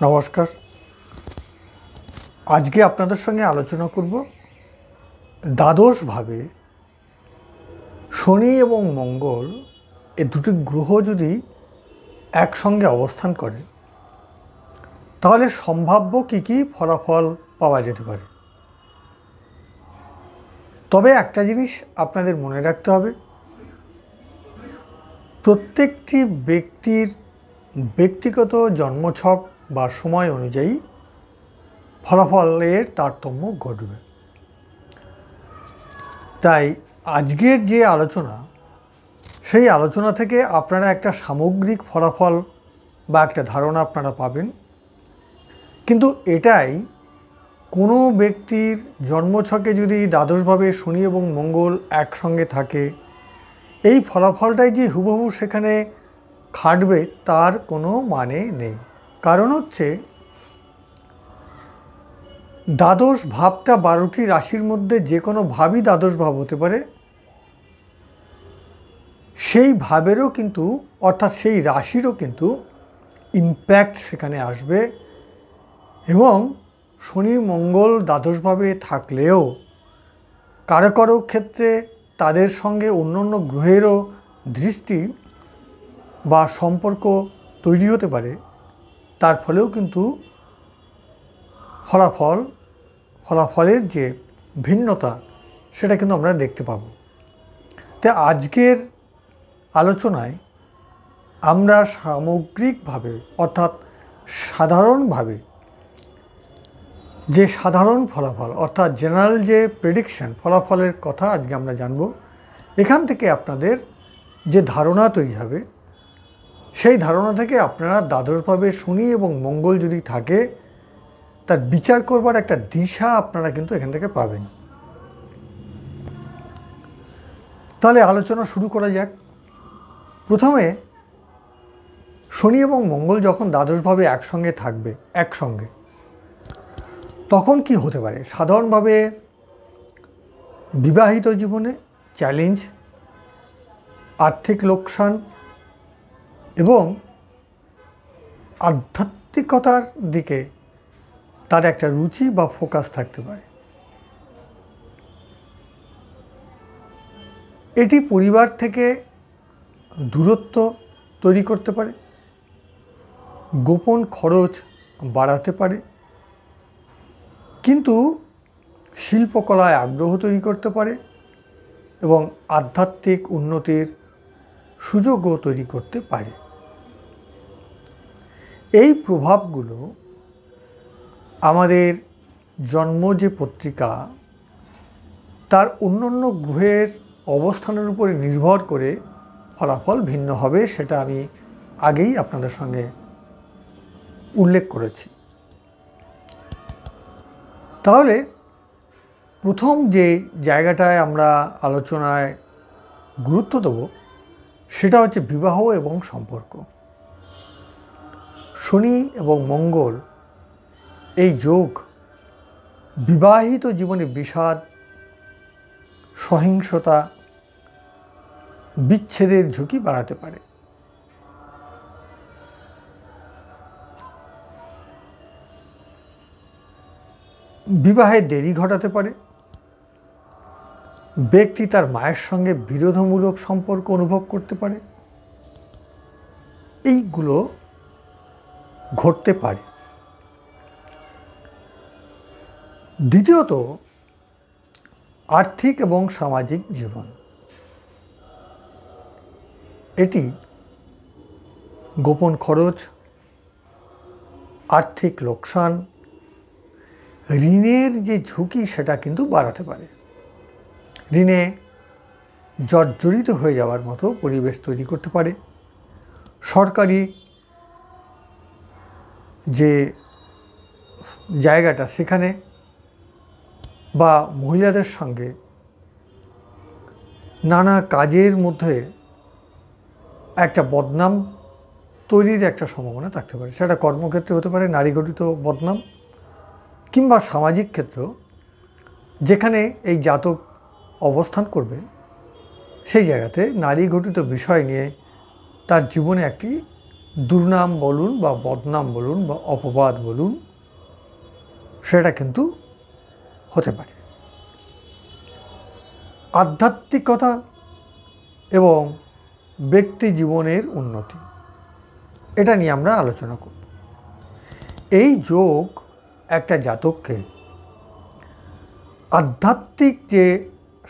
নমস্কার। আজকে আপনাদের সঙ্গে আলোচনা করব দ্বাদশভাবে শনি এবং মঙ্গল এই দুটি গ্রহ যদি একসঙ্গে অবস্থান করে তাহলে সম্ভাব্য কী কী ফলাফল পাওয়া যেতে পারে। তবে একটা জিনিস আপনাদের মনে রাখতে হবে, প্রত্যেকটি ব্যক্তির ব্যক্তিগত জন্মছক বা সময় অনুযায়ী ফলাফলের তারতম্য ঘটবে। তাই আজকের যে আলোচনা, সেই আলোচনা থেকে আপনারা একটা সামগ্রিক ফলাফল বা একটা ধারণা আপনারা পাবেন, কিন্তু এটাই কোনো ব্যক্তির জন্মছকে যদি দ্বাদশভাবে শনি এবং মঙ্গল একসঙ্গে থাকে, এই ফলাফলটাই যে হুবহু সেখানে খাটবে তার কোনো মানে নেই। কারণ হচ্ছে দ্বাদশ ভাবটা 12টি রাশির মধ্যে যে কোনো ভাবই দ্বাদশ ভাব হতে পারে, সেই ভাবেরও কিন্তু অর্থাৎ সেই রাশিরও কিন্তু ইম্প্যাক্ট সেখানে আসবে। এবং শনি মঙ্গল দ্বাদশভাবে থাকলেও কারো কারো ক্ষেত্রে তাদের সঙ্গে অন্য অন্য গ্রহেরও দৃষ্টি বা সম্পর্ক তৈরি হতে পারে, তার ফলেও কিন্তু ফলাফলের যে ভিন্নতা সেটা কিন্তু আমরা দেখতে পাব। তাই আজকের আলোচনায় আমরা সামগ্রিকভাবে অর্থাৎ সাধারণভাবে যে সাধারণ ফলাফল অর্থাৎ জেনারেল যে প্রেডিকশন ফলাফলের কথা আজকে আমরা জানব। এখান থেকে আপনাদের যে ধারণা তৈরি হবে, সেই ধারণা থেকে আপনারা দ্বাদশভাবে শনি এবং মঙ্গল যদি থাকে তার বিচার করবার একটা দিশা আপনারা কিন্তু এখান থেকে পাবেন। তাহলে আলোচনা শুরু করা যাক। প্রথমে শনি এবং মঙ্গল যখন দ্বাদশভাবে একসঙ্গে থাকবে তখন কি হতে পারে? সাধারণভাবে বিবাহিত জীবনে চ্যালেঞ্জ, আর্থিক লোকসান এবং আধ্যাত্মিকতার দিকে তার একটা রুচি বা ফোকাস থাকতে পারে। এটি পরিবার থেকে দূরত্ব তৈরি করতে পারে, গোপন খরচ বাড়াতে পারে, কিন্তু শিল্পকলায় আগ্রহ তৈরি করতে পারে এবং আধ্যাত্মিক উন্নতির সুযোগও তৈরি করতে পারে। এই প্রভাবগুলো আমাদের জন্ম যে পত্রিকা তার অন্য অন্য গ্রহের অবস্থানের উপরে নির্ভর করে ফলাফল ভিন্ন হবে, সেটা আমি আগেই আপনাদের সঙ্গে উল্লেখ করেছি। তাহলে প্রথম যে জায়গাটায় আমরা আলোচনায় গুরুত্ব দেব সেটা হচ্ছে বিবাহ এবং সম্পর্ক। শনি এবং মঙ্গল এই যোগ বিবাহিত জীবনে বিষাদ, সহিংসতা, বিচ্ছেদের ঝুঁকি বাড়াতে পারে। বিবাহে দেরি ঘটাতে পারে, ব্যক্তি তার মায়ের সঙ্গে বিরোধমূলক সম্পর্ক অনুভব করতে পারে, এইগুলো ঘটতে পারে। দ্বিতীয়ত, আর্থিক এবং সামাজিক জীবন, এটি গোপন খরচ, আর্থিক লোকসান, ঋণের যে ঝুঁকি সেটা কিন্তু বাড়াতে পারে। ঋণে জর্জরিত হয়ে যাওয়ার মতো পরিবেশ তৈরি করতে পারে। সরকারি যে জায়গাটা সেখানে বা মহিলাদের সঙ্গে নানা কাজের মধ্যে একটা বদনাম তৈরির একটা সম্ভাবনা থাকতে পারে। সেটা কর্মক্ষেত্রে হতে পারে, নারী ঘটিত বদনাম, কিংবা সামাজিক ক্ষেত্র যেখানে এই জাতক অবস্থান করবে সেই জায়গাতে নারী ঘটিত বিষয় নিয়ে তার জীবনে একটি দুর্নাম বলুন বা বদনাম বলুন বা অপবাদ বলুন, সেটা কিন্তু হতে পারে। আধ্যাত্মিকতা এবং ব্যক্তি জীবনের উন্নতি, এটা নিয়ে আমরা আলোচনা করব। এই যোগ একটা জাতককে আধ্যাত্মিক যে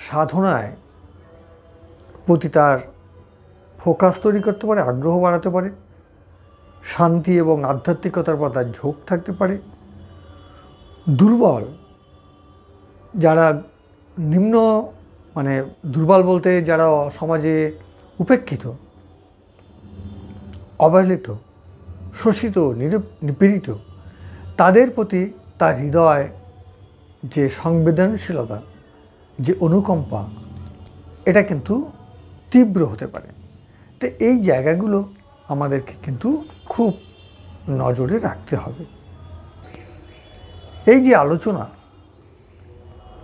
সাধনায় প্রতি তার ফোকাস তৈরি করতে পারে, আগ্রহ বাড়াতে পারে, শান্তি এবং আধ্যাত্মিকতার পর তার ঝোঁক থাকতে পারে। দুর্বল যারা নিম্ন, মানে দুর্বল বলতে যারা সমাজে উপেক্ষিত, অবহেলিত, শোষিত, নিপীড়িত, তাদের প্রতি তার হৃদয় যে সংবেদনশীলতা, যে অনুকম্পা, এটা কিন্তু তীব্র হতে পারে। তো এই জায়গাগুলো আমাদেরকে কিন্তু খুব নজরে রাখতে হবে। এই যে আলোচনা,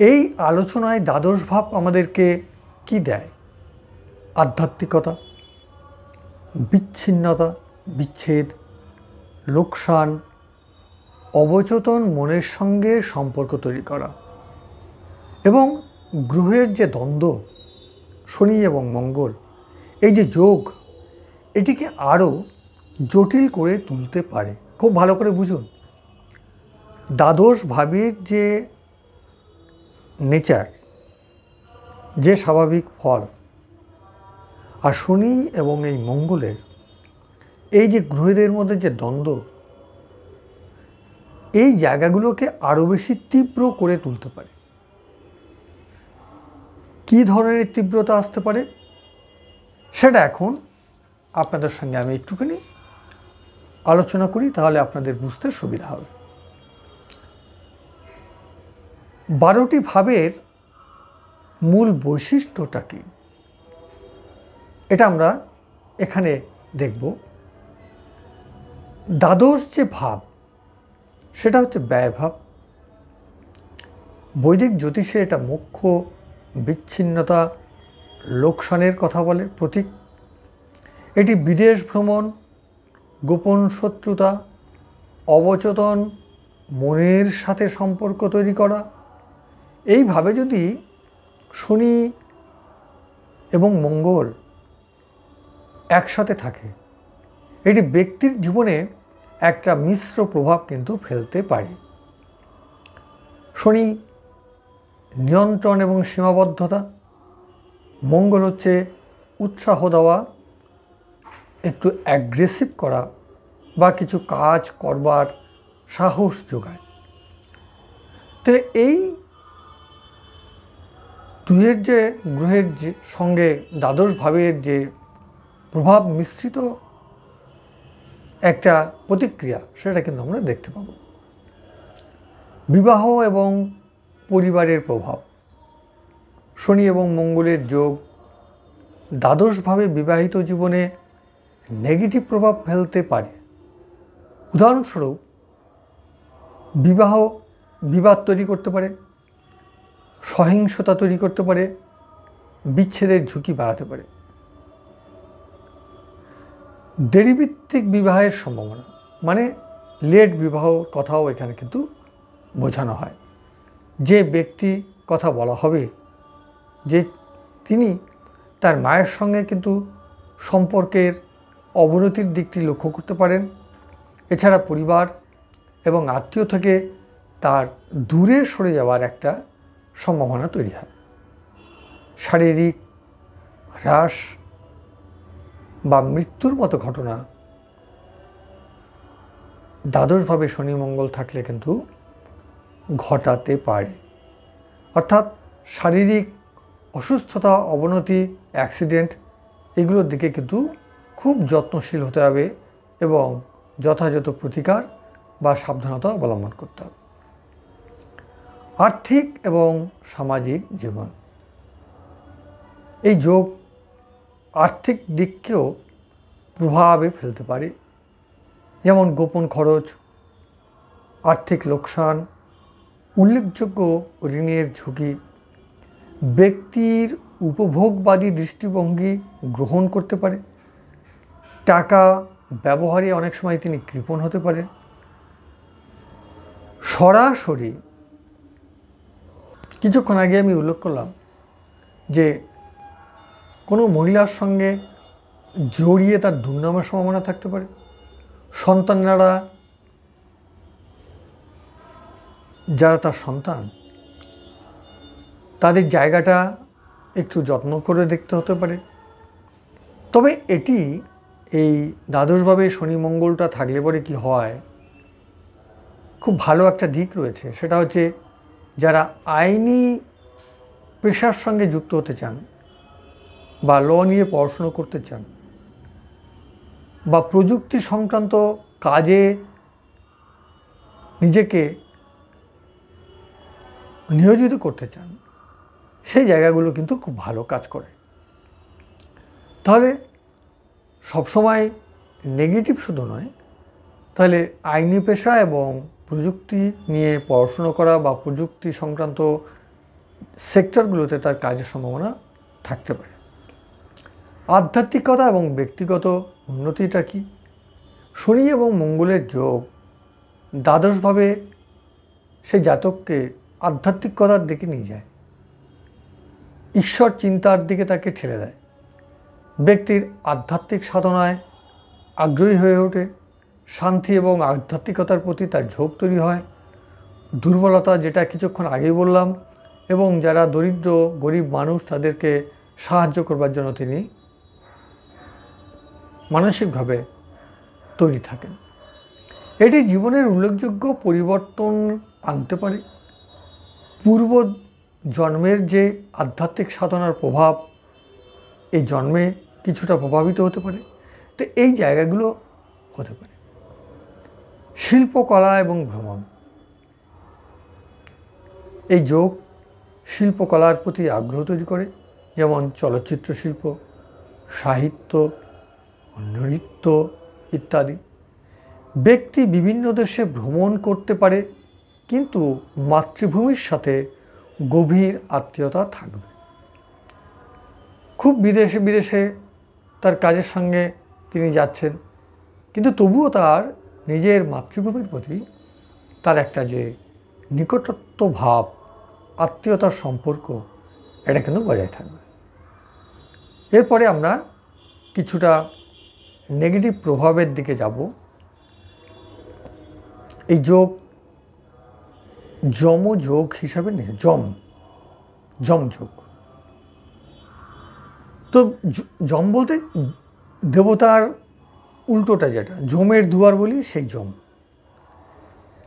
এই আলোচনায় দ্বাদশ ভাব আমাদেরকে কি দেয়? আধ্যাত্মিকতা, বিচ্ছিন্নতা, বিচ্ছেদ, লোকসান, অবচেতন মনের সঙ্গে সম্পর্ক তৈরি করা এবং গ্রহের যে দ্বন্দ্ব, শনি এবং মঙ্গল, এই যে যোগ, এটিকে আরও জটিল করে তুলতে পারে। খুব ভালো করে বুঝুন, দ্বাদশ ভাবের যে নেচার, যে স্বাভাবিক ফল, আর শনি এবং এই মঙ্গলের এই যে গ্রহদের মধ্যে যে দ্বন্দ্ব, এই জায়গাগুলোকে আরও বেশি তীব্র করে তুলতে পারে। কী ধরনের তীব্রতা আসতে পারে সেটা এখন আপনাদের সঙ্গে আমি একটুখানি আলোচনা করি, তাহলে আপনাদের বুঝতে সুবিধা হবে। 12টি ভাবের মূল বৈশিষ্ট্যটা কি, এটা আমরা এখানে দেখব। দ্বাদশ যে ভাব, সেটা হচ্ছে ব্যয়ভাব। বৈদিক জ্যোতিষে এটা মোক্ষ, বিচ্ছিন্নতা, লোকসানের কথা বলে, প্রতীক। এটি বিদেশ ভ্রমণ, গোপন শত্রুতা, অবচেতন মনের সাথে সম্পর্ক তৈরি করা। এইভাবে যদি শনি এবং মঙ্গল একসাথে থাকে, এটি ব্যক্তির জীবনে একটা মিশ্র প্রভাব কিন্তু ফেলতে পারে। শনি নিয়ন্ত্রণ এবং সীমাবদ্ধতা, মঙ্গল হচ্ছে উৎসাহ দেওয়া, একটু অ্যাগ্রেসিভ করা বা কিছু কাজ করবার সাহস যোগায়। তাহলে এই দুয়ের যে গ্রহের যে সঙ্গে দ্বাদশ ভাবের যে প্রভাব মিশ্রিত একটা প্রতিক্রিয়া, সেটা কিন্তু আমরা দেখতে পাব। বিবাহ এবং পরিবারের প্রভাব, শনি এবং মঙ্গলের যোগ দ্বাদশভাবে বিবাহিত জীবনে নেগেটিভ প্রভাব ফেলতে পারে। উদাহরণস্বরূপ, বিবাদ তৈরি করতে পারে, সহিংসতা তৈরি করতে পারে, বিচ্ছেদের ঝুঁকি বাড়াতে পারে। দেরিভিত্তিক বিবাহের সম্ভাবনা, মানে লেট বিবাহ কথাও এখানে কিন্তু বোঝানো হয়। যে ব্যক্তি কথা বলা হবে, যে তিনি তার মায়ের সঙ্গে কিন্তু সম্পর্কের অবনতির দিকটি লক্ষ্য করতে পারেন। এছাড়া পরিবার এবং আত্মীয় থেকে তার দূরে সরে যাওয়ার একটা সম্ভাবনা তৈরি হয়। শারীরিক হ্রাস বা মৃত্যুর মতো ঘটনা দ্বাদশভাবে শনি মঙ্গল থাকলে কিন্তু ঘটাতে পারে। অর্থাৎ শারীরিক অসুস্থতা, অবনতি, অ্যাক্সিডেন্ট, এগুলোর দিকে কিন্তু খুব যত্নশীল হতে হবে এবং যথাযথ প্রতিকার বা সাবধানতা অবলম্বন করতে হবে। আর্থিক এবং সামাজিক জীবন, এই যোগ আর্থিক দিককেও প্রভাবে ফেলতে পারে, যেমন গোপন খরচ, আর্থিক লোকসান, উল্লেখযোগ্য ঋণের ঝুঁকি, ব্যক্তির উপভোগবাদী দৃষ্টিভঙ্গি গ্রহণ করতে পারে, টাকা ব্যবহারে অনেক সময় তিনি কৃপণ হতে পারেন। সরাসরি কিছুক্ষণ আগে আমি উল্লেখ করলাম যে কোনো মহিলার সঙ্গে জড়িয়ে তার দুর্নামের সম্ভাবনা থাকতে পারে। সন্তানেরা, যারা তার সন্তান, তাদের জায়গাটা একটু যত্ন করে দেখতে হতে পারে। তবে এটি এই দ্বাদশভাবে শনি মঙ্গলটা থাকলে পরে কি হয়, খুব ভালো একটা দিক রয়েছে। সেটা হচ্ছে যারা আইনি পেশার সঙ্গে যুক্ত হতে চান বা ল নিয়ে পড়াশুনো করতে চান বা প্রযুক্তি সংক্রান্ত কাজে নিজেকে নিয়োজিত করতে চান, সেই জায়গাগুলো কিন্তু খুব ভালো কাজ করে। তাহলে সবসময় নেগেটিভ শুধু নয়, তাহলে আইনি পেশা এবং প্রযুক্তি নিয়ে পড়াশুনো করা বা প্রযুক্তি সংক্রান্ত সেক্টরগুলোতে তার কাজের সম্ভাবনা থাকতে পারে। আধ্যাত্মিকতা এবং ব্যক্তিগত উন্নতিটা কি? শনি এবং মঙ্গলের যোগ দ্বাদশভাবে সেই জাতককে আধ্যাত্মিকতার দিকে নিয়ে যায়, ঈশ্বর চিন্তার দিকে তাকে ঠেলে দেয়। ব্যক্তির আধ্যাত্মিক সাধনায় আগ্রহী হয়ে ওঠে, শান্তি এবং আধ্যাত্মিকতার প্রতি তার ঝোঁক তৈরি হয়। দুর্বলতা, যেটা কিছুক্ষণ আগেই বললাম, এবং যারা দরিদ্র গরিব মানুষ তাদেরকে সাহায্য করবার জন্য তিনি মানসিকভাবে তৈরি থাকেন। এটি জীবনের উল্লেখযোগ্য পরিবর্তন আনতে পারে। পূর্ব জন্মের যে আধ্যাত্মিক সাধনার প্রভাব এই জন্মে কিছুটা প্রভাবিত হতে পারে। তো এই জায়গাগুলো হতে পারে। শিল্পকলা এবং ভ্রমণ, এই যোগ শিল্পকলার প্রতি আগ্রহ তৈরি করে, যেমন চলচ্চিত্র শিল্প, সাহিত্য, নৃত্য ইত্যাদি। ব্যক্তি বিভিন্ন দেশে ভ্রমণ করতে পারে, কিন্তু মাতৃভূমির সাথে গভীর আত্মীয়তা থাকবে। খুব বিদেশে বিদেশে তার কাজের সঙ্গে তিনি যাচ্ছেন, কিন্তু তবুও তার নিজের মাতৃভূমির প্রতি তার একটা যে নিকটত্ব ভাব, আত্মীয়তার সম্পর্ক, এটা কিন্তু বজায় থাকবে। এরপরে আমরা কিছুটা নেগেটিভ প্রভাবের দিকে যাব। এই যোগ যমযোগ হিসাবে নেই, যমযোগ। তো যম বলতে দেবতার উল্টোটা, যেটা যমের দুয়ার বলি, সেই যম,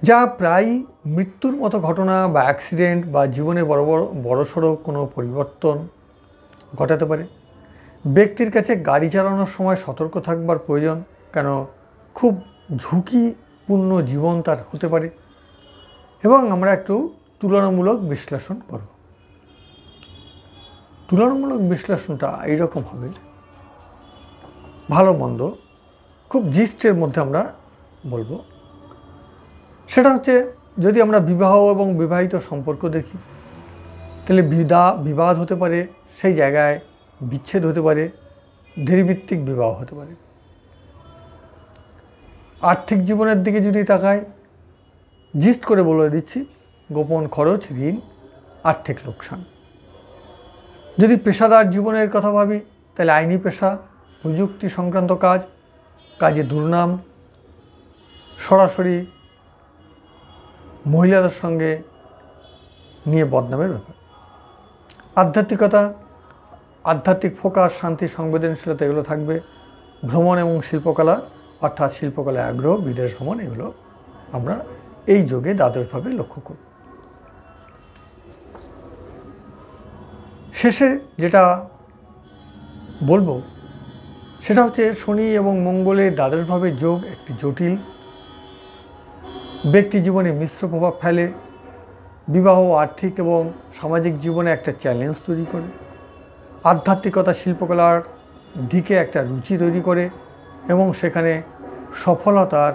যা প্রায় মৃত্যুর মতো ঘটনা বা অ্যাক্সিডেন্ট বা জীবনে বড়সড় কোনো পরিবর্তন ঘটাতে পারে। ব্যক্তির কাছে গাড়ি চালানোর সময় সতর্ক থাকবার প্রয়োজন, কেন খুব ঝুঁকিপূর্ণ জীবন তার হতে পারে। এবং আমরা একটু তুলনামূলক বিশ্লেষণ করব। তুলনামূলক বিশ্লেষণটা এইরকম হবে, ভালো মন্দ খুব জিস্টের মধ্যে আমরা বলবো। সেটা হচ্ছে, যদি আমরা বিবাহ এবং বিবাহিত সম্পর্ক দেখি, তাহলে বিবাদ হতে পারে, সেই জায়গায় বিচ্ছেদ হতে পারে, ধীরভিত্তিক বিবাহ হতে পারে। আর্থিক জীবনের দিকে যদি তাকাই, জিস্ট করে বলে দিচ্ছি, গোপন খরচ, ঋণ, আর্থিক লোকসান। যদি পেশাদার জীবনের কথা ভাবি, তাহলে আইনি পেশা, প্রযুক্তি সংক্রান্ত কাজে দুর্নাম, সরাসরি মহিলাদের সঙ্গে নিয়ে বদনামের ব্যাপার। আধ্যাত্মিকতা, আধ্যাত্মিক ফোকাস, শান্তি, সংবেদনশীলতা, এগুলো থাকবে। ভ্রমণ এবং শিল্পকলা, অর্থাৎ শিল্পকলায় আগ্রহ, বিদেশ ভ্রমণ, এগুলো আমরা এই যোগে দ্বাদশভাবে লক্ষ্য করব। শেষে যেটা বলবো সেটা হচ্ছে, শনি এবং মঙ্গলের দ্বাদশভাবে যোগ একটি জটিল, ব্যক্তি জীবনে মিশ্র প্রভাব ফেলে, বিবাহ, আর্থিক এবং সামাজিক জীবনে একটা চ্যালেঞ্জ তৈরি করে, আধ্যাত্মিকতা, শিল্পকলার দিকে একটা রুচি তৈরি করে এবং সেখানে সফলতার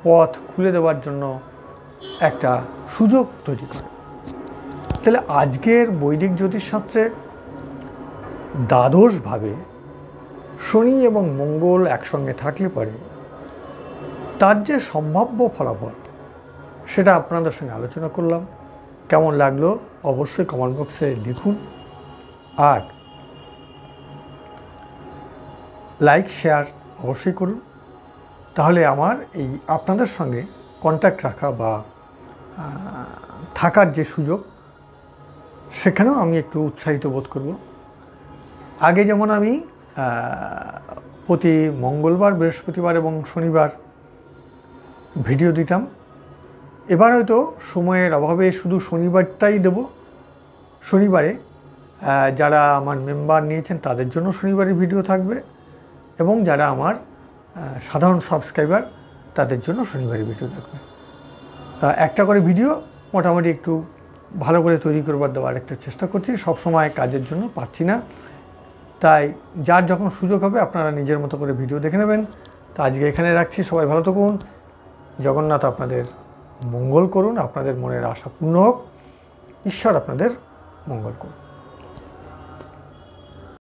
পথ খুলে দেওয়ার জন্য একটা সুযোগ তৈরি করে। তাহলে আজকের বৈদিক জ্যোতিষশাস্ত্রে দ্বাদশভাবে শনি এবং মঙ্গল একসঙ্গে থাকলে পরে তার যে সম্ভাব্য ফলাফল সেটা আপনাদের সঙ্গে আলোচনা করলাম। কেমন লাগলো অবশ্যই কমেন্ট বক্সে লিখুন, আর লাইক শেয়ার অবশ্যই করুন। তাহলে আমার এই আপনাদের সঙ্গে কন্ট্যাক্ট রাখা বা থাকার যে সুযোগ, সেখানেও আমি একটু উৎসাহিত বোধ করব। আগে যেমন আমি প্রতি মঙ্গলবার, বৃহস্পতিবার এবং শনিবার ভিডিও দিতাম, এবার হয়তো সময়ের অভাবে শুধু শনিবারটাই দেব। শনিবারে যারা আমার মেম্বার নিয়েছেন তাদের জন্য শনিবারে ভিডিও থাকবে, এবং যারা আমার সাধারণ সাবস্ক্রাইবার তাদের জন্য শনিবারে ভিডিও থাকবে। একটা করে ভিডিও মোটামুটি একটু ভালো করে তৈরি করবার দেওয়ার একটা চেষ্টা করছি। সব সময় কাজের জন্য পারছি না, তাই যার যখন সুযোগ হবে আপনারা নিজের মতো করে ভিডিও দেখে নেবেন। তো আজকে এখানে রাখছি। সবাই ভালো থাকুন। জগন্নাথ আপনাদের মঙ্গল করুন, আপনাদের মনের আশা পূর্ণ হোক। ঈশ্বর আপনাদের মঙ্গল করুন।